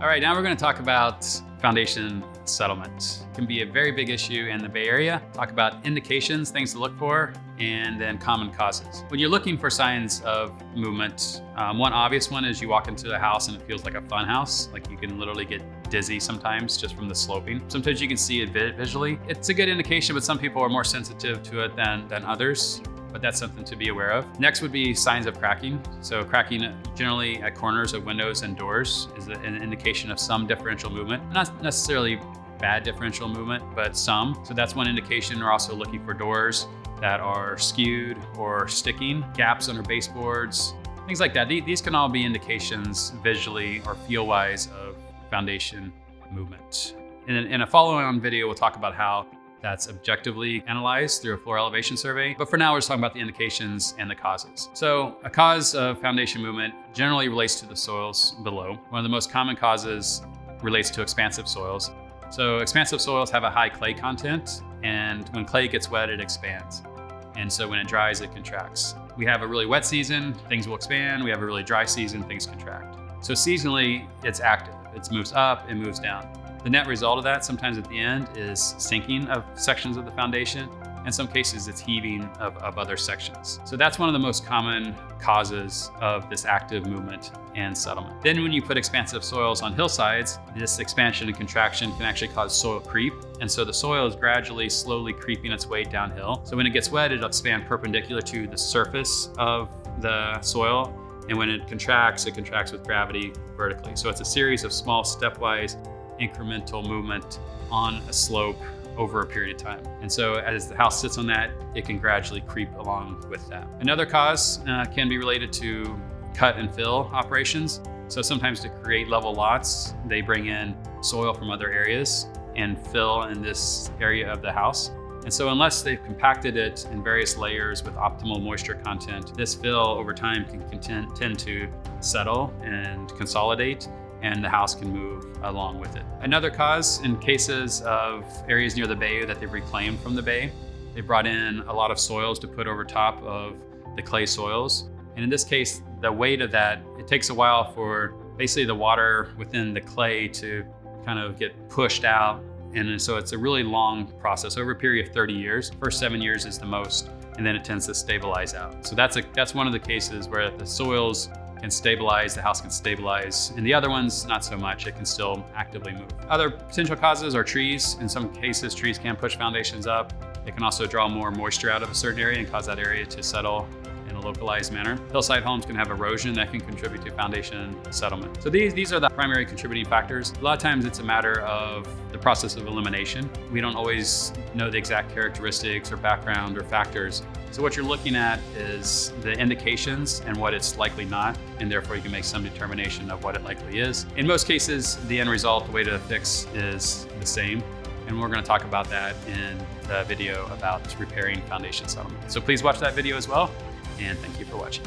All right, now we're going to talk about foundation settlement. It can be a very big issue in the Bay Area. Talk about indications, things to look for, and then common causes. When you're looking for signs of movement, one obvious one is you walk into a house and it feels like a fun house. Like you can literally get dizzy sometimes just from the sloping. Sometimes you can see it visually. It's a good indication, but some people are more sensitive to it than others. But that's something to be aware of. Next would be signs of cracking. So cracking generally at corners of windows and doors is an indication of some differential movement. Not necessarily bad differential movement, but some. So that's one indication. We're also looking for doors that are skewed or sticking, gaps under baseboards, things like that. These can all be indications visually or feel-wise of foundation movement. In a follow-on video, we'll talk about how that's objectively analyzed through a floor elevation survey. But for now, we're just talking about the indications and the causes. So a cause of foundation movement generally relates to the soils below. One of the most common causes relates to expansive soils. So expansive soils have a high clay content, and when clay gets wet, it expands. And so when it dries, it contracts. We have a really wet season, things will expand. We have a really dry season, things contract. So seasonally, it's active. It moves up, it moves down. The net result of that, sometimes at the end, is sinking of sections of the foundation. In some cases, it's heaving of other sections. So that's one of the most common causes of this active movement and settlement. Then when you put expansive soils on hillsides, this expansion and contraction can actually cause soil creep. And so the soil is gradually, slowly creeping its way downhill. So when it gets wet, it'll expand perpendicular to the surface of the soil. And when it contracts with gravity vertically. So it's a series of small stepwise incremental movement on a slope over a period of time. And so as the house sits on that, it can gradually creep along with that. Another cause can be related to cut and fill operations. So sometimes to create level lots, they bring in soil from other areas and fill in this area of the house. And so unless they've compacted it in various layers with optimal moisture content, this fill over time can tend to settle and consolidate, and the house can move along with it. Another cause, in cases of areas near the bay that they've reclaimed from the bay, they brought in a lot of soils to put over top of the clay soils. And in this case, the weight of that, it takes a while for basically the water within the clay to kind of get pushed out. And so it's a really long process over a period of 30 years. First 7 years is the most, and then it tends to stabilize out. So that's one of the cases where the soils can stabilize, the house can stabilize, and the other ones, not so much. It can still actively move. Other potential causes are trees. In some cases, trees can push foundations up. It can also draw more moisture out of a certain area and cause that area to settle in a localized manner. Hillside homes can have erosion that can contribute to foundation settlement. So these are the primary contributing factors. A lot of times it's a matter of the process of elimination. We don't always know the exact characteristics or background or factors. So what you're looking at is the indications and what it's likely not, and therefore you can make some determination of what it likely is. In most cases, the end result, the way to fix is the same. And we're going to talk about that in the video about repairing foundation settlement. So please watch that video as well, and thank you for watching.